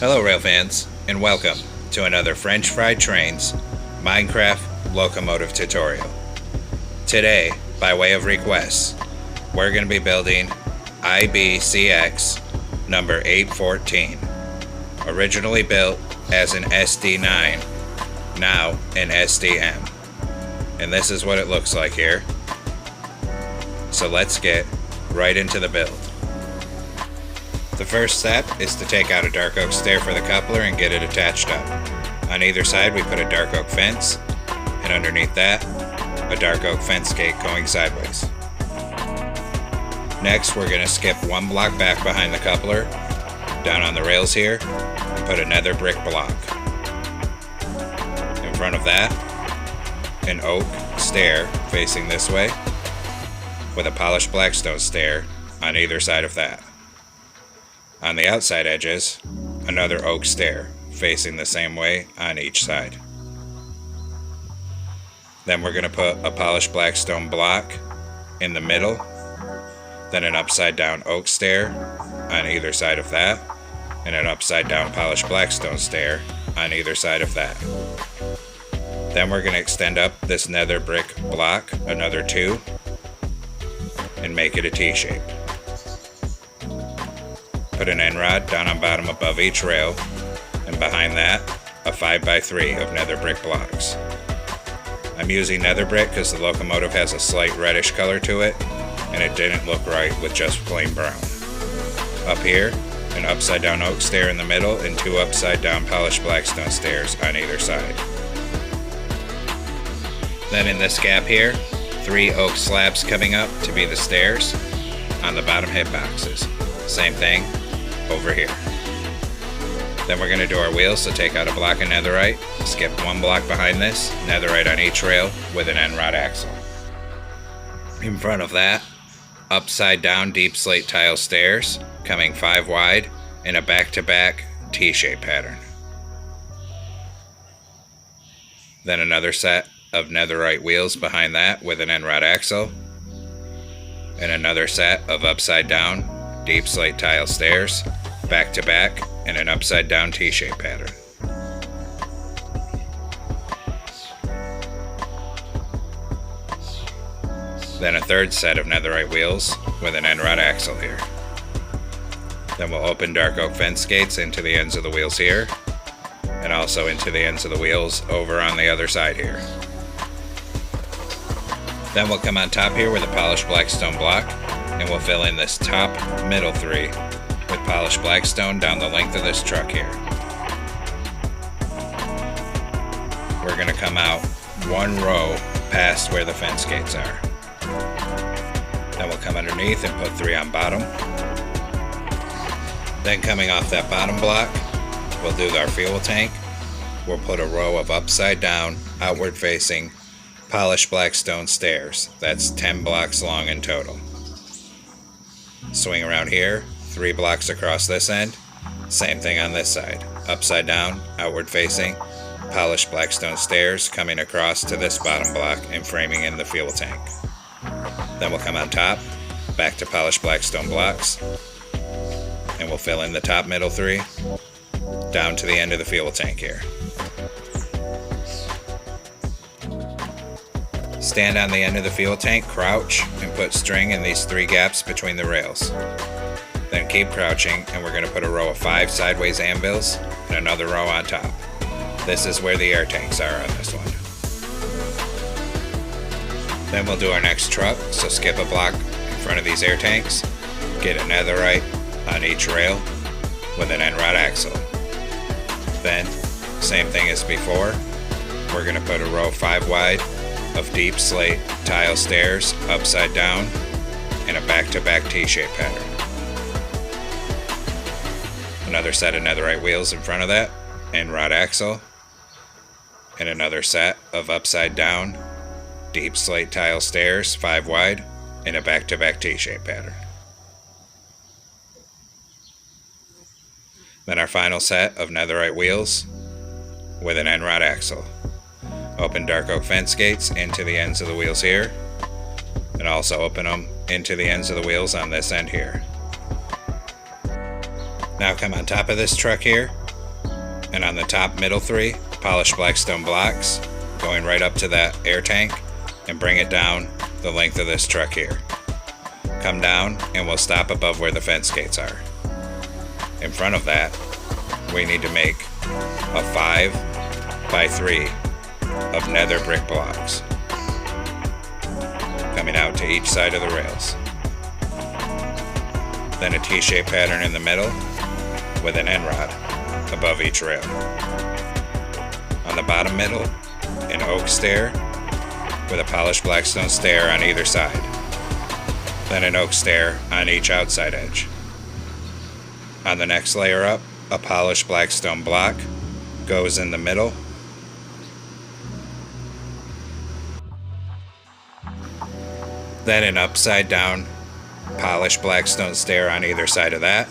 Hello rail fans, and welcome to another French Fried Trains Minecraft locomotive tutorial. Today, by way of request, we're going to be building IBCX number 814, originally built as an SD9, now an SDM. And this is what it looks like here. So let's get right into the build. The first step is to take out a dark oak stair for the coupler and get it attached up. On either side we put a dark oak fence, and underneath that, a dark oak fence gate going sideways. Next we're going to skip one block back behind the coupler, down on the rails here, and put a nether brick block. In front of that, an oak stair facing this way, with a polished blackstone stair on either side of that. On the outside edges, another oak stair facing the same way on each side. Then we're going to put a polished blackstone block in the middle, then an upside down oak stair on either side of that, and an upside down polished blackstone stair on either side of that. Then we're going to extend up this nether brick block another 2 and make it a T-shape. Put an end rod down on bottom above each rail, and behind that, a 5x3 of nether brick blocks. I'm using nether brick because the locomotive has a slight reddish color to it, and it didn't look right with just plain brown. Up here, an upside down oak stair in the middle and 2 upside down polished blackstone stairs on either side. Then in this gap here, 3 oak slabs coming up to be the stairs on the bottom hitboxes. Same thing over here. Then we're going to do our wheels, so take out a block of netherite, skip 1 block behind this, netherite on each rail with an end rod axle. In front of that, upside down deep slate tile stairs coming 5 wide in a back-to-back T-shape pattern. Then another set of netherite wheels behind that with an end rod axle, and another set of upside down deep slate tile stairs back to back in an upside down T-shape pattern. Then a third set of netherite wheels with an end rod axle here. Then we'll open dark oak fence gates into the ends of the wheels here, and also into the ends of the wheels over on the other side here. Then we'll come on top here with a polished blackstone block, and we'll fill in this top middle 3 with polished blackstone down the length of this truck here. We're going to come out 1 row past where the fence gates are. Then we'll come underneath and put 3 on bottom. Then coming off that bottom block, we'll do our fuel tank. We'll put a row of upside down, outward facing, polished blackstone stairs. That's 10 blocks long in total. Swing around here, 3 blocks across this end. Same thing on this side. Upside down, outward facing, polished blackstone stairs coming across to this bottom block and framing in the fuel tank. Then we'll come on top, back to polished blackstone blocks, and we'll fill in the top middle 3 down to the end of the fuel tank here. Stand on the end of the fuel tank, crouch, and put string in these 3 gaps between the rails. Then keep crouching, and we're going to put a row of 5 sideways anvils and another row on top. This is where the air tanks are on this one. Then we'll do our next truck, so skip a block in front of these air tanks, get a netherite on each rail with an end rod axle. Then, same thing as before, we're going to put a row 5 wide of deep slate tile stairs upside down in a back-to-back T-shape pattern. Another set of netherite wheels in front of that, end rod axle, and another set of upside down deep slate tile stairs 5 wide in a back-to-back T-shape pattern. Then our final set of netherite wheels with an end rod axle. Open dark oak fence gates into the ends of the wheels here, and also open them into the ends of the wheels on this end here. Now come on top of this truck here, And on the top middle 3, polished blackstone blocks, going right up to that air tank, and bring it down the length of this truck here. Come down and we'll stop above where the fence gates are. In front of that, we need to make a 5 by 3 of nether brick blocks, coming out to each side of the rails. Then a T-shaped pattern in the middle with an end rod above each rail. On the bottom middle, an oak stair with a polished blackstone stair on either side. Then an oak stair on each outside edge. On the next layer up, a polished blackstone block goes in the middle. Then an upside down polished blackstone stair on either side of that,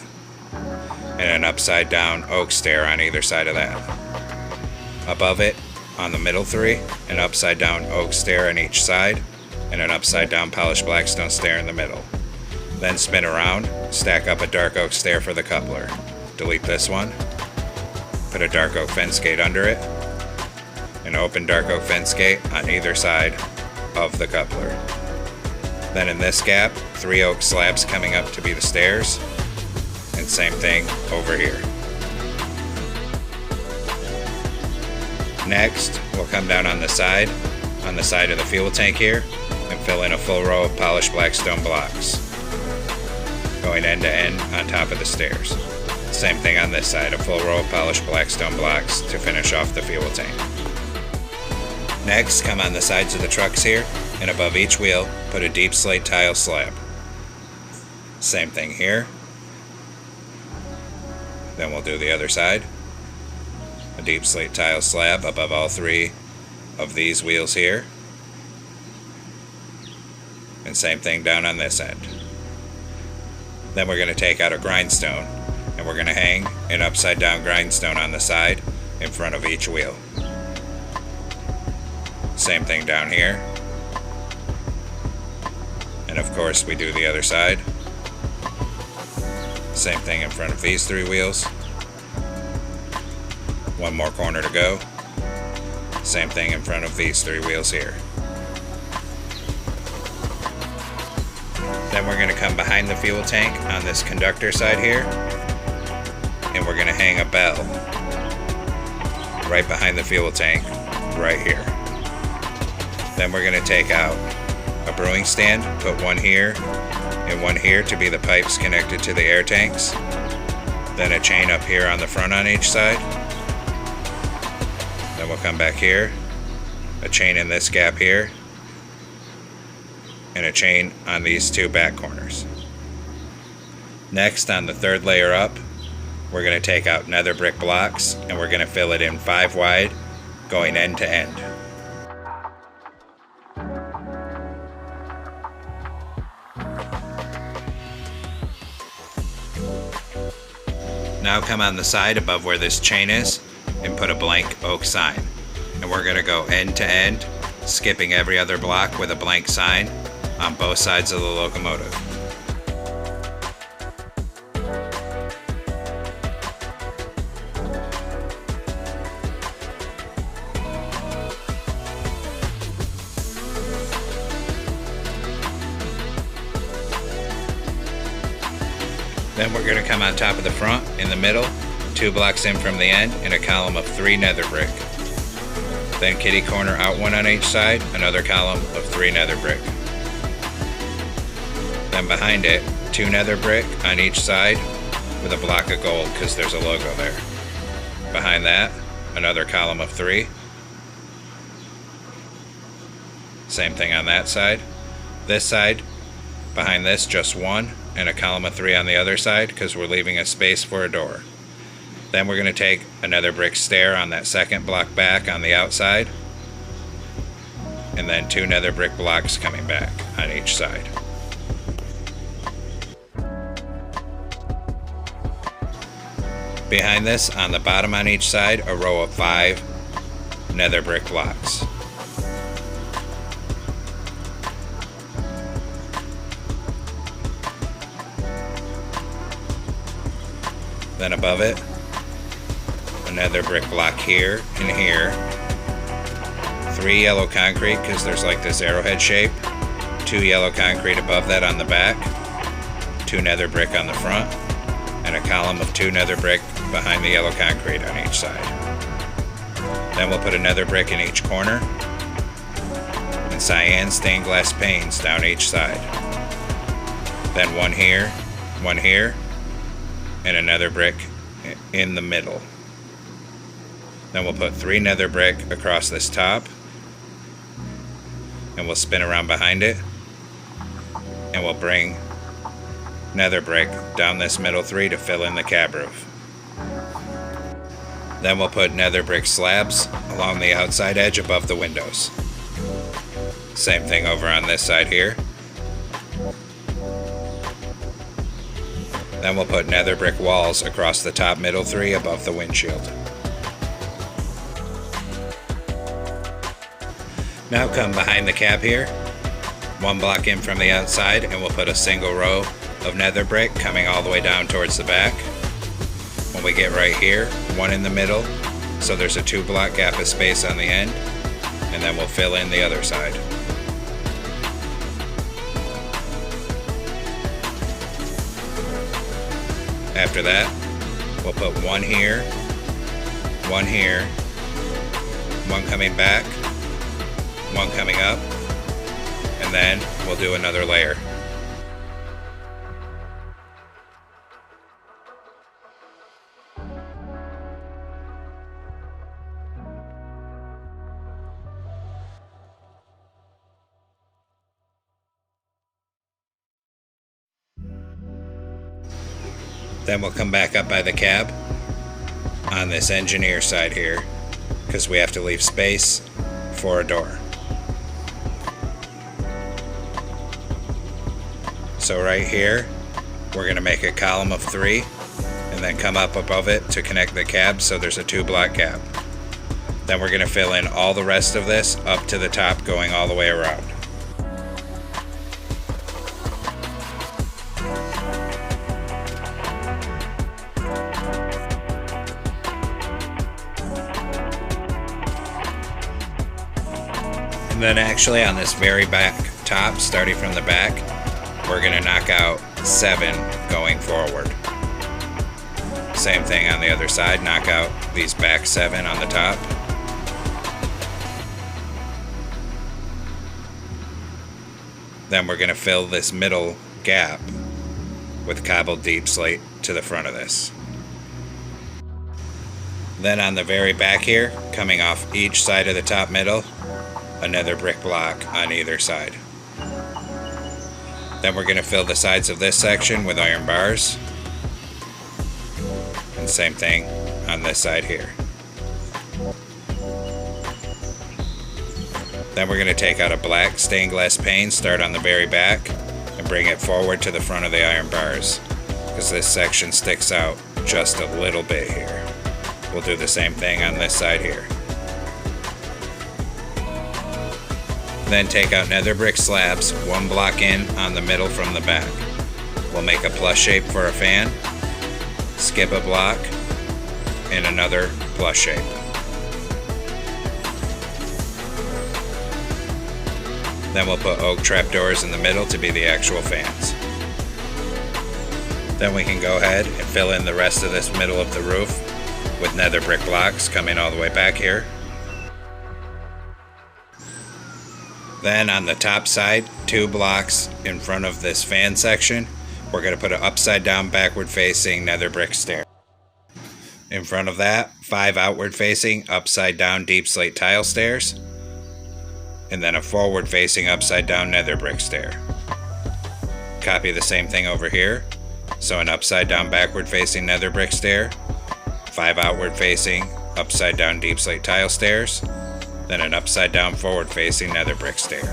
and an upside down oak stair on either side of that. Above it, on the middle 3, an upside down oak stair on each side, and an upside down polished blackstone stair in the middle. Then spin around, stack up a dark oak stair for the coupler. Delete this one, put a dark oak fence gate under it, an open dark oak fence gate on either side of the coupler. Then in this gap, 3 oak slabs coming up to be the stairs, and same thing over here. Next, we'll come down on the side of the fuel tank here, and fill in a full row of polished blackstone blocks, going end to end on top of the stairs. Same thing on this side, a full row of polished blackstone blocks to finish off the fuel tank. Next, come on the sides of the trucks here, and above each wheel, put a deep slate tile slab. Same thing here. Then we'll do the other side. A deep slate tile slab above all 3 of these wheels here. And same thing down on this end. Then we're going to take out a grindstone, and we're going to hang an upside down grindstone on the side in front of each wheel. Same thing down here. And of course we do the other side. Same thing in front of these 3 wheels. One more corner to go. Same thing in front of these 3 wheels here. Then we're going to come behind the fuel tank on this conductor side here, and we're going to hang a bell right behind the fuel tank right here. Then we're going to take out a brewing stand, put one here and one here to be the pipes connected to the air tanks. Then a chain up here on the front on each side. Then we'll come back here, a chain in this gap here, and a chain on these 2 back corners. Next, on the 3rd layer up, we're going to take out nether brick blocks, and we're going to fill it in 5 wide, going end to end. Now come on the side above where this chain is and put a blank oak sign. And we're going to go end to end, skipping every other block with a blank sign on both sides of the locomotive. Then we're going to come on top of the front, in the middle, 2 blocks in from the end, and a column of 3 nether brick. Then kitty corner out 1 on each side, another column of 3 nether brick. Then behind it, 2 nether brick on each side with a block of gold because there's a logo there. Behind that, another column of 3. Same thing on that side. This side, behind this, just 1. And a column of 3 on the other side because we're leaving a space for a door. Then we're going to take another brick stair on that second block back on the outside, and then 2 nether brick blocks coming back on each side. Behind this, on the bottom on each side, a row of 5 nether brick blocks. Then above it, a nether brick block here and here, 3 yellow concrete because there's like this arrowhead shape, 2 yellow concrete above that on the back, 2 nether brick on the front, and a column of 2 nether brick behind the yellow concrete on each side. Then we'll put a nether brick in each corner and cyan stained glass panes down each side. Then one here, and a nether brick in the middle. Then we'll put 3 nether brick across this top, and we'll spin around behind it, and we'll bring nether brick down this middle 3 to fill in the cab roof. Then we'll put nether brick slabs along the outside edge above the windows. Same thing over on this side here. Then we'll put nether brick walls across the top middle 3 above the windshield. Now come behind the cab here, 1 block in from the outside, and we'll put a single row of nether brick coming all the way down towards the back. When we get right here, 1 in the middle, so there's a 2 block gap of space on the end, and then we'll fill in the other side. After that, we'll put 1 here, 1 here, 1 coming back, 1 coming up, and then we'll do another layer. Then we'll come back up by the cab on this engineer side here, because we have to leave space for a door. So right here, we're going to make a column of 3 and then come up above it to connect the cab so there's a 2 block gap. Then we're going to fill in all the rest of this up to the top going all the way around. And then actually on this very back top, starting from the back, we're going to knock out 7 going forward. Same thing on the other side, knock out these back 7 on the top. Then we're going to fill this middle gap with cobbled deep slate to the front of this. Then on the very back here, coming off each side of the top middle, another brick block on either side. Then we're going to fill the sides of this section with iron bars. And same thing on this side here. Then we're going to take out a black stained glass pane, start on the very back, and bring it forward to the front of the iron bars, because this section sticks out just a little bit here. We'll do the same thing on this side here. Then take out nether brick slabs 1 block in on the middle from the back. We'll make a plus shape for a fan, skip a block, and another plus shape. Then we'll put oak trapdoors in the middle to be the actual fans. Then we can go ahead and fill in the rest of this middle of the roof with nether brick blocks coming all the way back here. Then on the top side, 2 blocks in front of this fan section, we're going to put an upside down backward facing nether brick stair. In front of that, 5 outward facing upside down deep slate tile stairs, and then a forward facing upside down nether brick stair. Copy the same thing over here, so an upside down backward facing nether brick stair, 5 outward facing upside down deep slate tile stairs, then an upside down forward facing nether brick stair.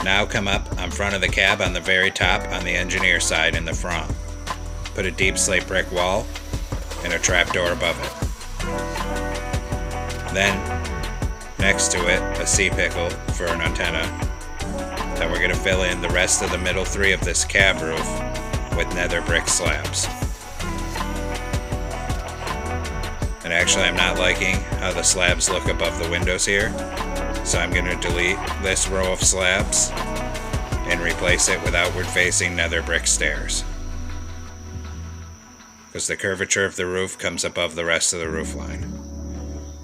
Now come up on front of the cab on the very top on the engineer side in the front. Put a deep slate brick wall and a trapdoor above it. Then next to it a C-pickle for an antenna. Then we're going to fill in the rest of the middle 3 of this cab roof with nether brick slabs. And actually I'm not liking how the slabs look above the windows here. So I'm going to delete this row of slabs and replace it with outward facing nether brick stairs. Because the curvature of the roof comes above the rest of the roof line.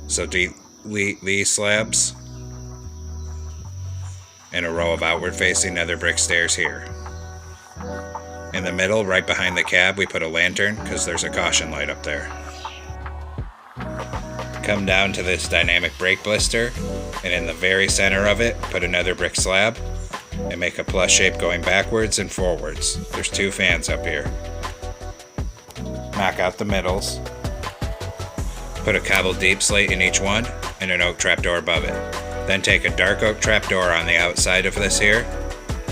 So delete these slabs and a row of outward facing nether brick stairs here. In the middle, right behind the cab, we put a lantern because there's a caution light up there. Come down to this dynamic brake blister, and in the very center of it, put another brick slab and make a plus shape going backwards and forwards. There's 2 fans up here. Knock out the middles. Put a cobbled deep slate in each one and an oak trapdoor above it. Then take a dark oak trapdoor on the outside of this here,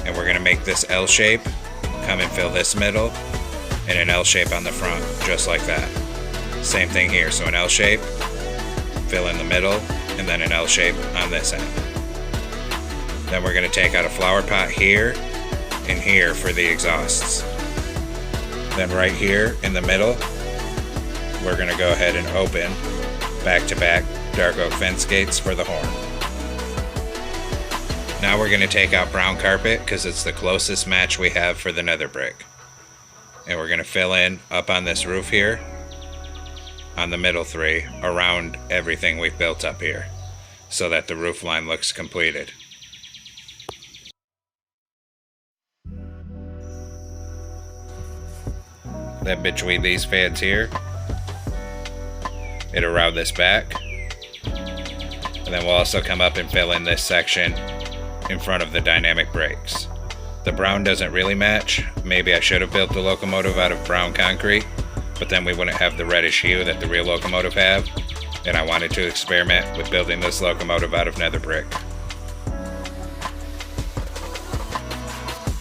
and we're going to make this L shape. Come and fill this middle and an L shape on the front, just like that. Same thing here, so an L shape, fill in the middle, and then an L shape on this end. Then we're going to take out a flower pot here and here for the exhausts. Then right here in the middle, we're going to go ahead and open back-to-back dark oak fence gates for the horn. Now we're going to take out brown carpet because it's the closest match we have for the nether brick. And we're going to fill in up on this roof here, on the middle 3, around everything we've built up here, so that the roof line looks completed. Then between these fans here, it'll round this back. And then we'll also come up and fill in this section in front of the dynamic brakes. The brown doesn't really match. Maybe I should have built the locomotive out of brown concrete, but then we wouldn't have the reddish hue that the real locomotive have, and I wanted to experiment with building this locomotive out of nether brick.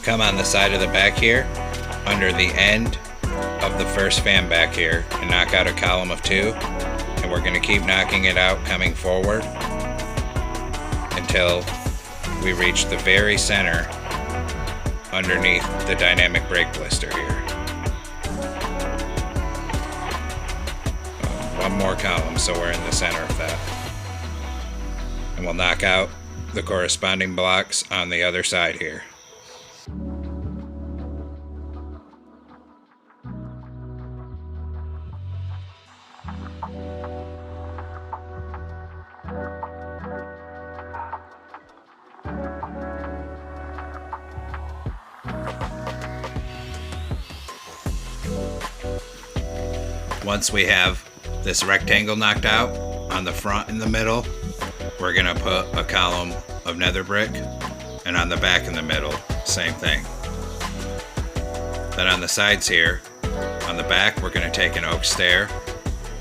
Come on the side of the back here, under the end of the first fan back here, and knock out a column of 2, and we're going to keep knocking it out coming forward until we reach the very center underneath the dynamic brake blister here. One more column, so we're in the center of that. And we'll knock out the corresponding blocks on the other side here. Once we have this rectangle knocked out on the front and the middle, we're going to put a column of nether brick, and on the back in the middle, same thing. Then on the sides here, on the back, we're going to take an oak stair.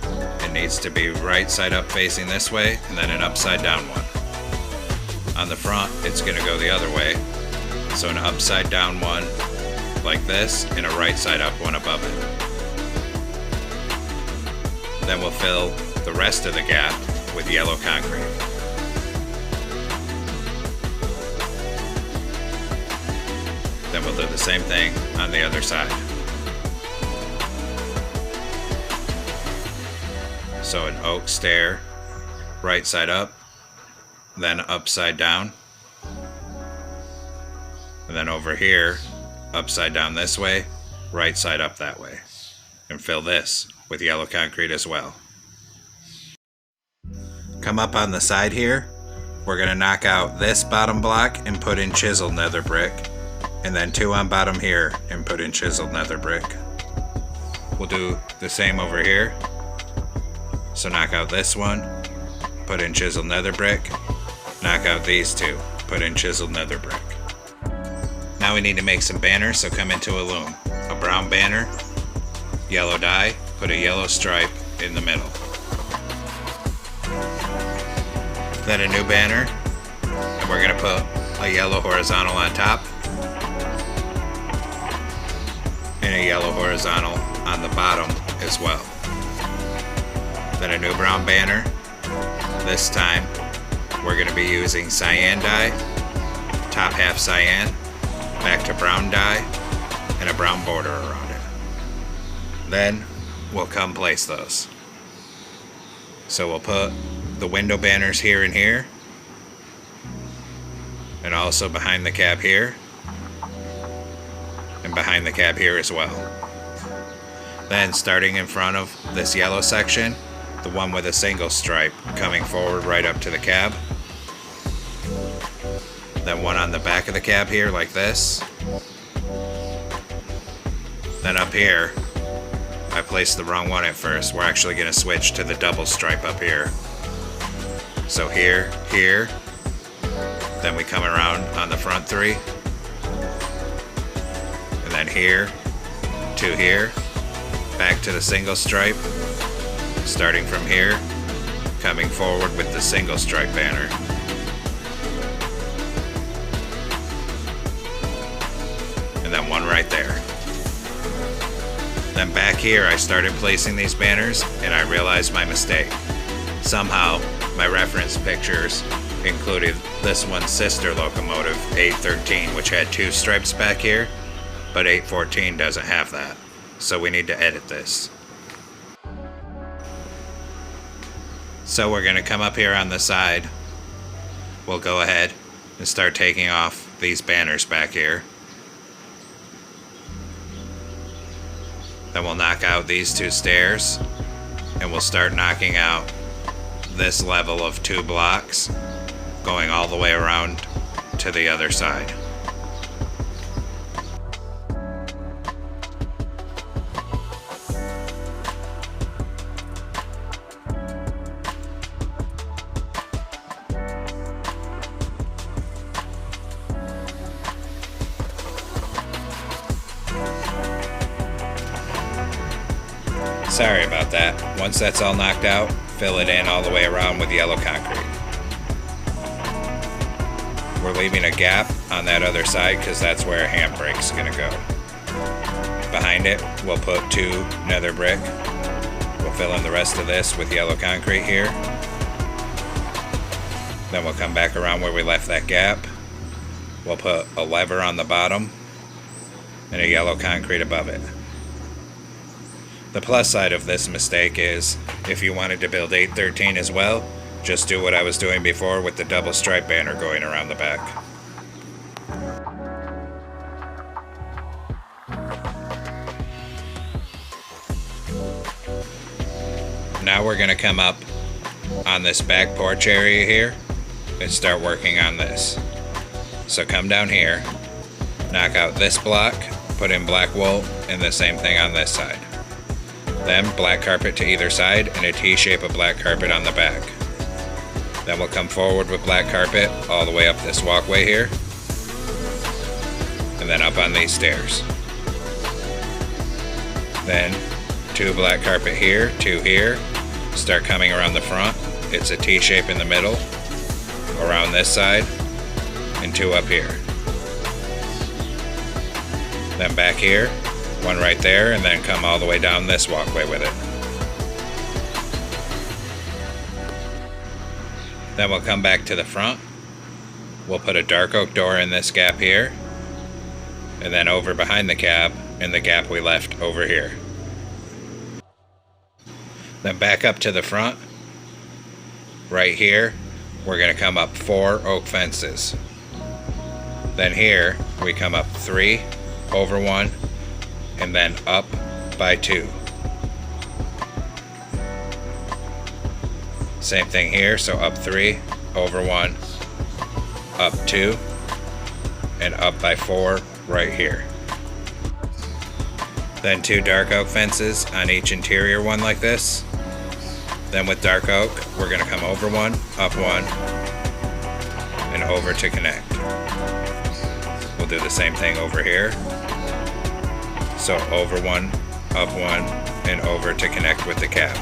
It needs to be right side up facing this way, and then an upside down one. On the front, it's going to go the other way, so an upside down one like this, and a right side up one above it. Then we'll fill the rest of the gap with yellow concrete. Then we'll do the same thing on the other side. So an oak stair, right side up, then upside down, and then over here, upside down this way, right side up that way, and fill this with yellow concrete as well. Come up on the side here, we're going to knock out this bottom block and put in chiseled nether brick, and then 2 on bottom here and put in chiseled nether brick. We'll do the same over here. So knock out this one, put in chiseled nether brick, knock out these 2, put in chiseled nether brick. Now we need to make some banners, so come into a loom. A brown banner, yellow dye, put a yellow stripe in the middle. Then a new banner, and we're going to put a yellow horizontal on top and a yellow horizontal on the bottom as well. Then a new brown banner. This time we're going to be using cyan dye, top half cyan, back to brown dye, and a brown border around it. Then we'll come place those. So we'll put the window banners here and here, and also behind the cab here, and behind the cab here as well. Then starting in front of this yellow section, the one with a single stripe coming forward right up to the cab. Then one on the back of the cab here like this. Then up here, I placed the wrong one at first. We're actually going to switch to the double stripe up here. So here, here, then we come around on the front three, and then here, to here, back to the single stripe, starting from here, coming forward with the single stripe banner. And then one right there. Then back here I started placing these banners and I realized my mistake. Somehow my reference pictures included this one's sister locomotive, 813, which had two stripes back here, but 814 doesn't have that. So we need to edit this. So we're going to come up here on the side. We'll go ahead and start taking off these banners back here. Then we'll knock out these two stairs, and we'll start knocking out this level of 2 blocks, going all the way around to the other side. Sorry about that. Once that's all knocked out, fill it in all the way around with yellow concrete. We're leaving a gap on that other side because that's where a handbrake's going to go. Behind it, we'll put 2 nether brick. We'll fill in the rest of this with yellow concrete here. Then we'll come back around where we left that gap. We'll put a lever on the bottom and a yellow concrete above it. The plus side of this mistake is, if you wanted to build 813 as well, just do what I was doing before with the double stripe banner going around the back. Now we're going to come up on this back porch area here and start working on this. So come down here, knock out this block, put in black wool, and the same thing on this side. Then black carpet to either side and a T-shape of black carpet on the back. Then we'll come forward with black carpet all the way up this walkway here, and then up on these stairs. Then 2 black carpet here, 2 here, start coming around the front. It's a T-shape in the middle, around this side, and 2 up here. Then back here, 1 right there, and then come all the way down this walkway with it. Then we'll come back to the front. We'll put a dark oak door in this gap here, and then over behind the cab in the gap we left over here. Then back up to the front. Right here, we're going to come up 4 oak fences. Then here, we come up 3, over 1, and then up by 2. Same thing here, so up 3, over 1, up 2, and up by 4 right here. Then 2 dark oak fences on each interior one like this. Then with dark oak, we're going to come over 1, up 1, and over to connect. We'll do the same thing over here. So over 1, up 1, and over to connect with the cab.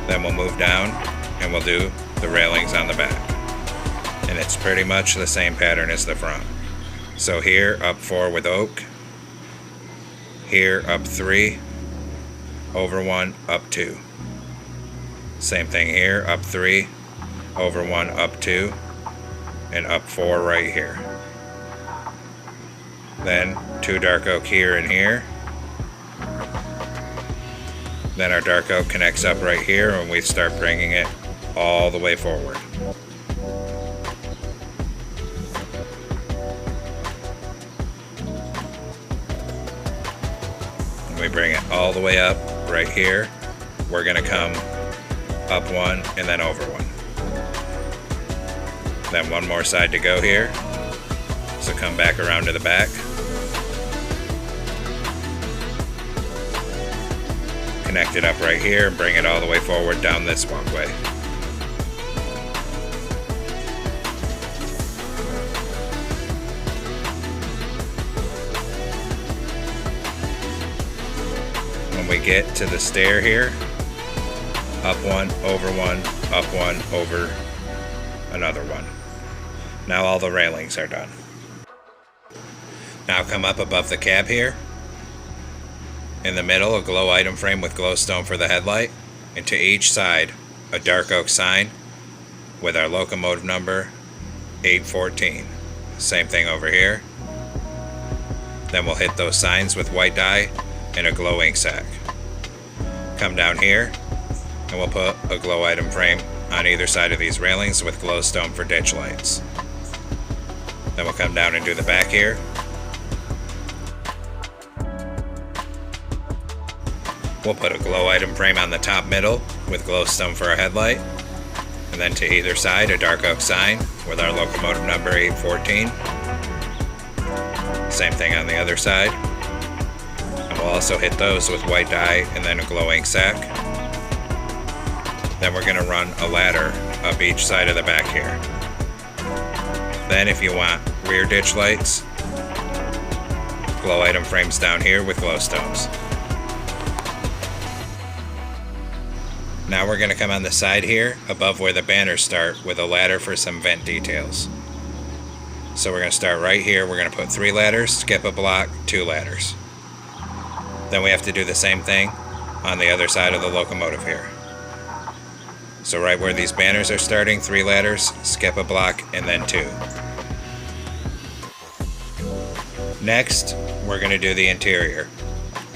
Then we'll move down and we'll do the railings on the back. And it's pretty much the same pattern as the front. So here up 4 with oak, here up 3, over 1, up 2. Same thing here, up 3, over 1, up 2, and up 4 right here. Then 2 dark oak here and here. Then our dark oak connects up right here and we start bringing it all the way forward. And we bring it all the way up right here. We're going to come up one and then over one. Then one more side to go here. So come back around to the back. Connect it up right here and bring it all the way forward down this walkway. When we get to the stair here, up one, up one, over another one. Now all the railings are done. Now come up above the cab here. In the middle, a glow item frame with glowstone for the headlight, and to each side, a dark oak sign with our locomotive number 814. Same thing over here. Then we'll hit those signs with white dye and a glow ink sac. Come down here, and we'll put a glow item frame on either side of these railings with glowstone for ditch lights. Then we'll come down and do the back here. We'll put a glow item frame on the top middle with glowstone for our headlight. And then to either side, a dark oak sign with our locomotive number 814. Same thing on the other side. And we'll also hit those with white dye and then a glow ink sac. Then we're going to run a ladder up each side of the back here. Then if you want rear ditch lights, glow item frames down here with glowstones. Now we're going to come on the side here, above where the banners start, with a ladder for some vent details. So we're going to start right here. We're going to put 3 ladders, skip a block, 2 ladders. Then we have to do the same thing on the other side of the locomotive here. So right where these banners are starting, 3 ladders, skip a block, and then 2. Next, we're going to do the interior.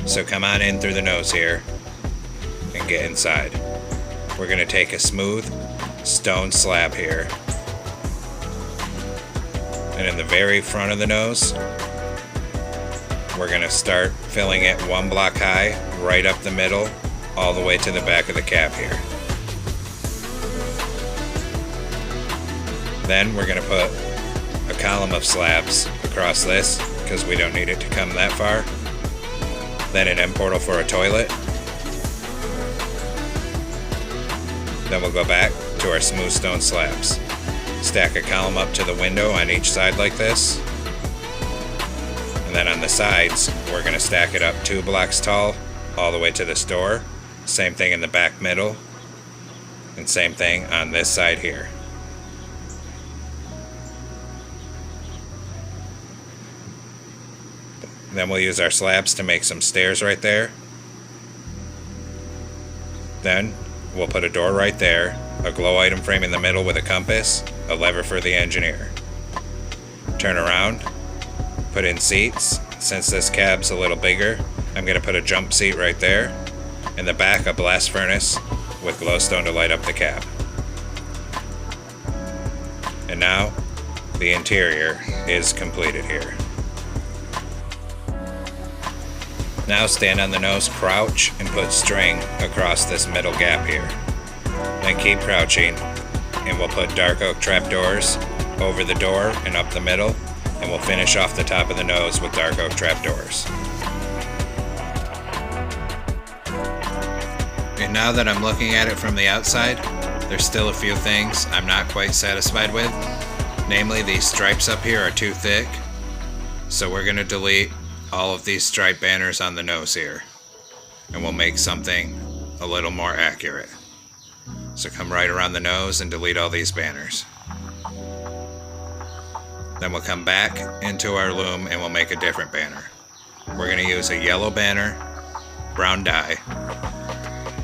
So come on in through the nose here and get inside. We're going to take a smooth stone slab here, and in the very front of the nose, we're going to start filling it 1 block high, right up the middle, all the way to the back of the cab here. Then we're going to put a column of slabs across this, because we don't need it to come that far. Then an end portal for a toilet. Then we'll go back to our smooth stone slabs. Stack a column up to the window on each side like this. And then on the sides, we're going to stack it up 2 blocks tall all the way to this door. Same thing in the back middle. And same thing on this side here. Then we'll use our slabs to make some stairs right there. Then we'll put a door right there, a glow item frame in the middle with a compass, a lever for the engineer. Turn around, put in seats. Since this cab's a little bigger, I'm going to put a jump seat right there. In the back, a blast furnace with glowstone to light up the cab. And now, the interior is completed here. Now stand on the nose, crouch, and put string across this middle gap here. Then keep crouching, and we'll put dark oak trapdoors over the door and up the middle, and we'll finish off the top of the nose with dark oak trapdoors. And now that I'm looking at it from the outside, there's still a few things I'm not quite satisfied with. Namely, these stripes up here are too thick, so we're going to delete all of these stripe banners on the nose here, and we'll make something a little more accurate. So come right around the nose and delete all these banners. Then we'll come back into our loom and we'll make a different banner. We're going to use a yellow banner, brown dye,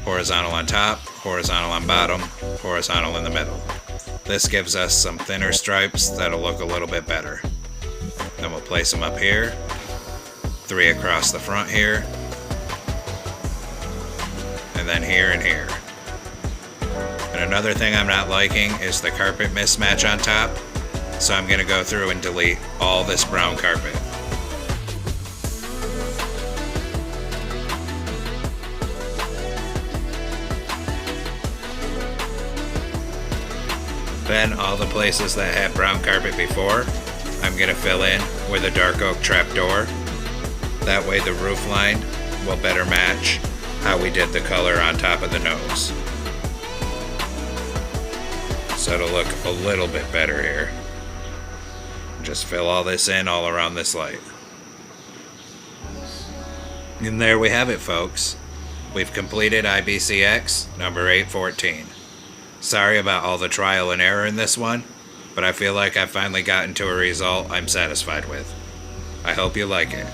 horizontal on top, horizontal on bottom, horizontal in the middle. This gives us some thinner stripes that'll look a little bit better. Then we'll place them up here. 3 across the front here. And then here and here. And another thing I'm not liking is the carpet mismatch on top. So I'm going to go through and delete all this brown carpet. Then all the places that had brown carpet before, I'm going to fill in with a dark oak trapdoor. That way the roof line will better match how we did the color on top of the nose. So it'll look a little bit better here. Just fill all this in all around this light. And there we have it, folks. We've completed IBCX number 814. Sorry about all the trial and error in this one, but I feel like I've finally gotten to a result I'm satisfied with. I hope you like it.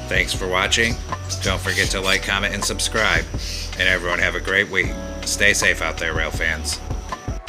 Thanks for watching. Don't forget to like, comment, and subscribe. And everyone have a great week. Stay safe out there, rail fans.